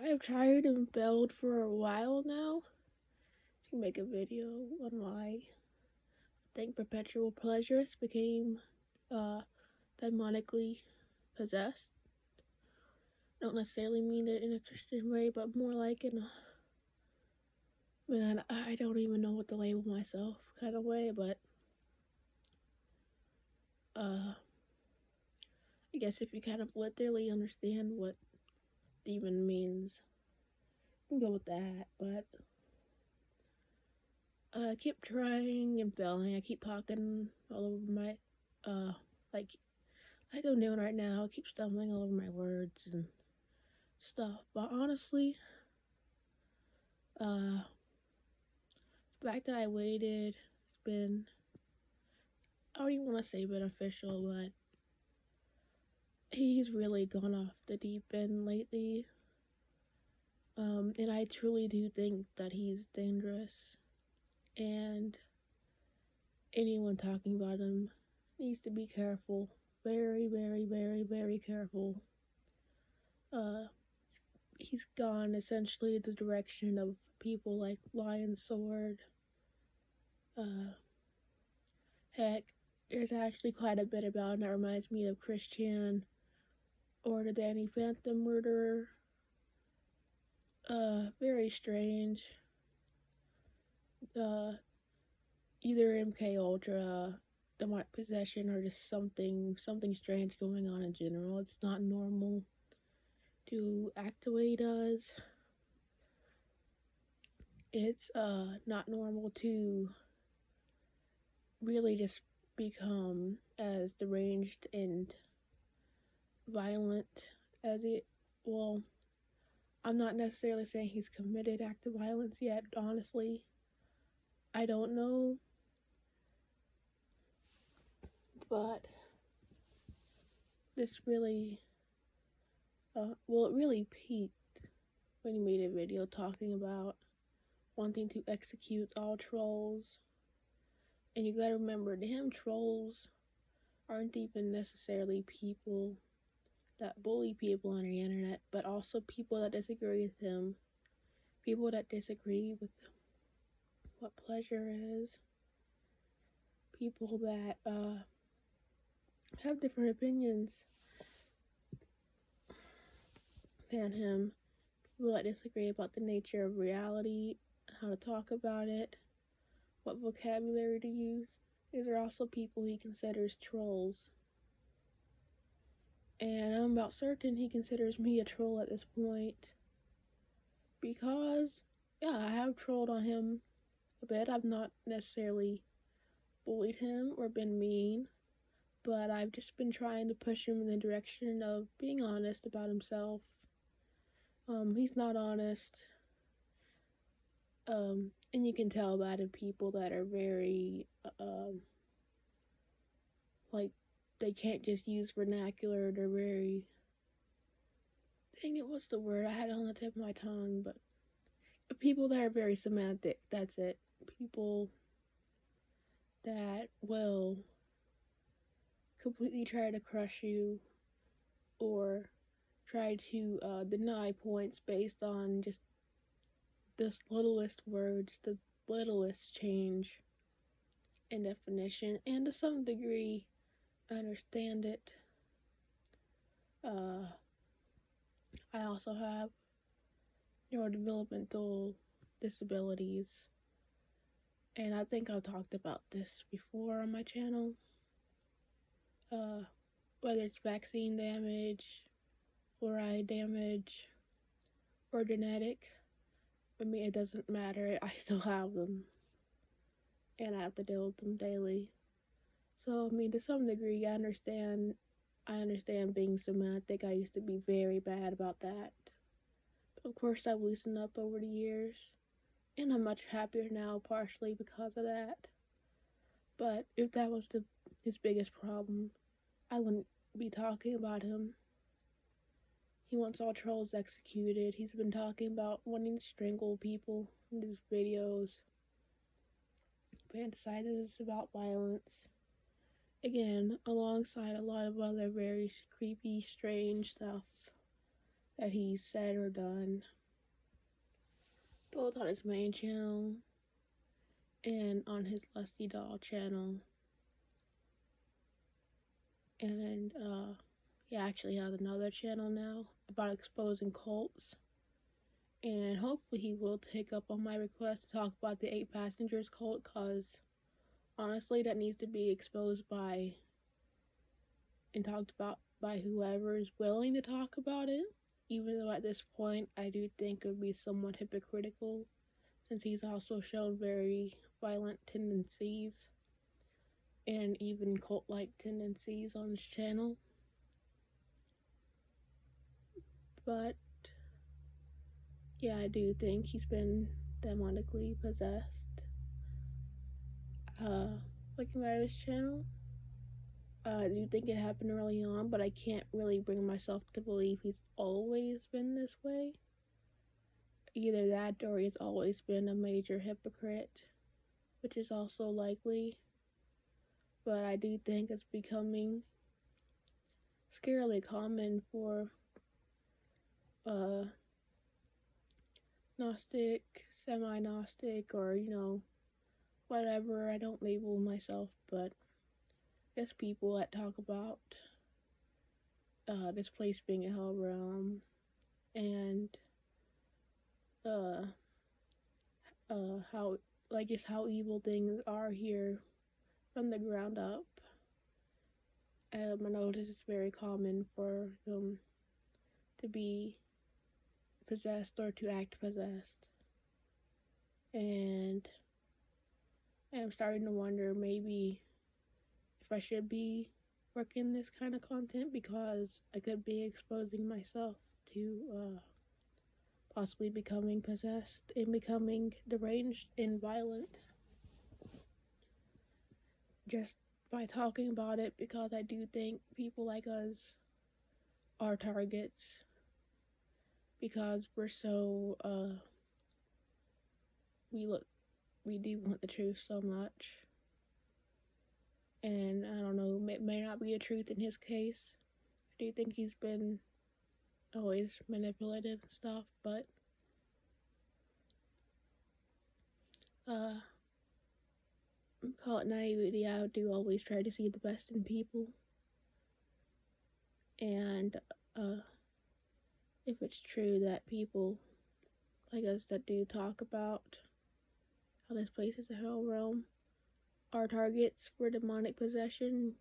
I've tried and failed for a while now to make a video on why I think perpetual pleasures became uh, demonically possessed. I don't necessarily mean it in a Christian way, but more like in a man, I don't even know what to label myself kind of way, but uh, I guess if you kind of literally understand what demon means, you can go with that, but I keep trying and failing. I keep talking all over my, like I'm doing right now. I keep stumbling all over my words and stuff. But honestly, the fact that I waited, it's been, I don't even want to say beneficial, but he's really gone off the deep end lately. And I truly do think that he's dangerous. And anyone talking about him needs to be careful. Very, very, very, very careful. Uh, he's gone essentially the direction of people like Lion Sword. Uh, heck, there's actually quite a bit about him that reminds me of Christian or the Danny Phantom murderer. Very strange. Uh, Either MK Ultra, demonic possession, or just something strange going on in general. It's not normal to act the way he does. It's not normal to really just become as deranged and violent as it. Well, I'm not necessarily saying he's committed act of violence yet, honestly. I don't know, but this really, it really peaked when he made a video talking about wanting to execute all trolls. And you gotta remember, to him, trolls aren't even necessarily people that bully people on the internet, but also people that disagree with him, people that disagree with what pleasure is, people that have different opinions than him, people that disagree about the nature of reality, how to talk about it, what vocabulary to use. These are also people he considers trolls. And I'm about certain he considers me a troll at this point. Because, yeah, I have trolled on him a bit. I've not necessarily bullied him or been mean, but I've just been trying to push him in the direction of being honest about himself. He's not honest. And you can tell that in people that are very, like, they can't just use vernacular. They're very, dang it, what's the word? I had it on the tip of my tongue, but people that are very semantic, that's it. People that will completely try to crush you or try to deny points based on just the littlest words, the littlest change in definition, and to some degree, I understand it. Uh, I also have neurodevelopmental disabilities, and I think I've talked about this before on my channel. Uh, Whether it's vaccine damage, fluoride damage, or genetic, I mean, it doesn't matter. I still have them, and I have to deal with them daily. So, I mean, to some degree, I understand. I understand being semantic. I used to be very bad about that. But of course, I've loosened up over the years, and I'm much happier now, partially because of that. But if that was his biggest problem, I wouldn't be talking about him. He wants all trolls executed. He's been talking about wanting to strangle people in his videos, fantasizes about violence. Again, alongside a lot of other very creepy, strange stuff that he said or done, both on his main channel and on his Lusty Doll channel. And he actually has another channel now about exposing cults. And hopefully he will take up on my request to talk about the 8 Passengers cult, because honestly that needs to be exposed by and talked about by whoever is willing to talk about it, even though at this point I do think it would be somewhat hypocritical, since he's also shown very violent tendencies and even cult-like tendencies on his channel. But yeah, I do think he's been demonically possessed. Looking at his channel, I do think it happened early on, but I can't really bring myself to believe he's always been this way. Either that or he's always been a major hypocrite, which is also likely. But I do think it's becoming scarily common for Gnostic, semi-Gnostic, or whatever. I don't label myself, but just people that talk about this place being a hell realm and how just how evil things are here from the ground up. I notice it's very common for them to be possessed or to act possessed. And I'm starting to wonder maybe if I should be working this kind of content, because I could be exposing myself to possibly becoming possessed and becoming deranged and violent just by talking about it, because I do think people like us are targets because we're so we do want the truth so much. And I don't know, it may not be the truth in his case. I do think he's been always manipulative and stuff, but call it naivety. I do always try to see the best in people. And if it's true that people like us that do talk about how this place is a hell realm are targets for demonic possession,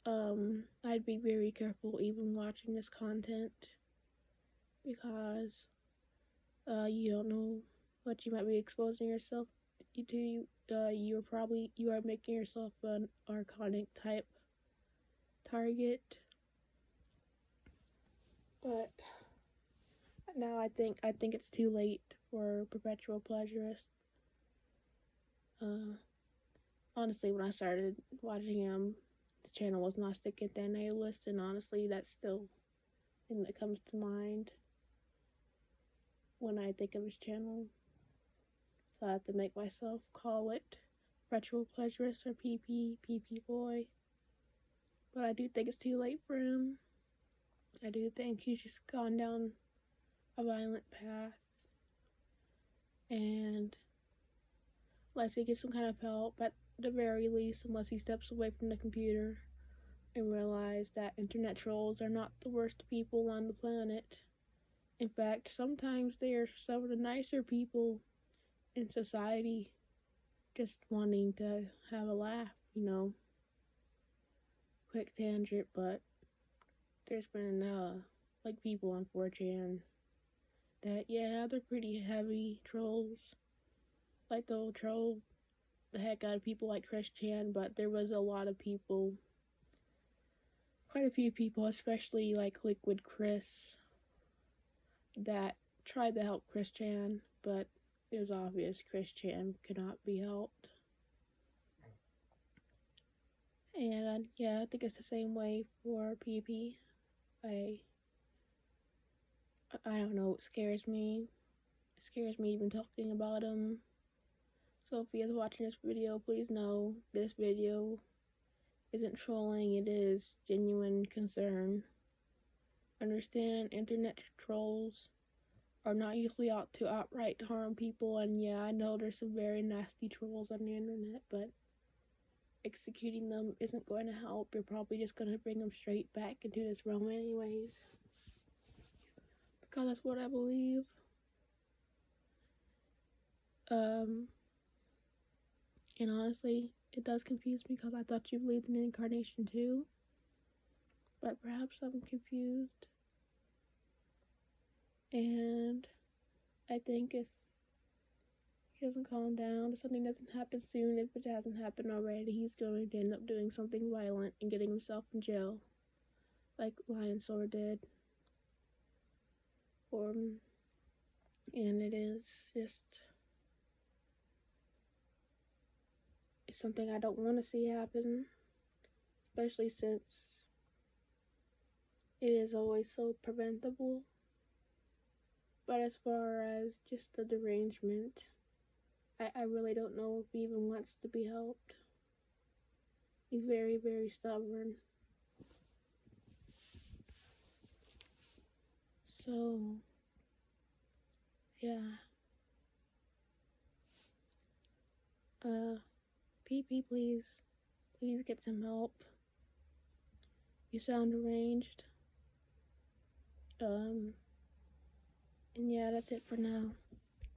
I'd be very careful even watching this content, because you don't know what you might be exposing yourself to. You are making yourself an archonic type target. But now I think it's too late for Perpetual Pleasurist. Honestly, when I started watching him, the channel was Gnostic Anti-Nihilist, and honestly, that's still the thing that comes to mind when I think of his channel. So I have to make myself call it Perpetual Pleasurist or PP Boy. But I do think it's too late for him. I do think he's just gone down a violent path, and unless he gets some kind of help, at the very least, unless he steps away from the computer and realize that internet trolls are not the worst people on the planet. In fact, sometimes they are some of the nicer people in society, just wanting to have a laugh, Quick tangent, but there's been like people on 4chan that, yeah, they're pretty heavy trolls. Like they'll troll the heck out of people like Chris Chan, but there was a lot of people, quite a few people, especially like Liquid Chris, that tried to help Chris Chan, but it was obvious Chris Chan could not be helped. And yeah, I think it's the same way for PP. I don't know, it scares me. It scares me even talking about him. So if he is watching this video, please know this video isn't trolling, it is genuine concern. understand internet trolls are not usually out to outright harm people, and yeah, I know there's some very nasty trolls on the internet, but executing them isn't going to help. You're probably just going to bring them straight back into this realm anyways. Because that's what I believe. And honestly, it does confuse me because I thought you believed in incarnation too. But perhaps I'm confused. And I think if he doesn't calm down, if something doesn't happen soon, if it hasn't happened already, he's going to end up doing something violent and getting himself in jail. Like Lionsor did. And it is just, it's something I don't want to see happen. Especially since it is always so preventable. But as far as just the derangement, I really don't know if he even wants to be helped. He's very, very stubborn. So, yeah. PP, please. Please get some help. You sound deranged. And yeah, that's it for now.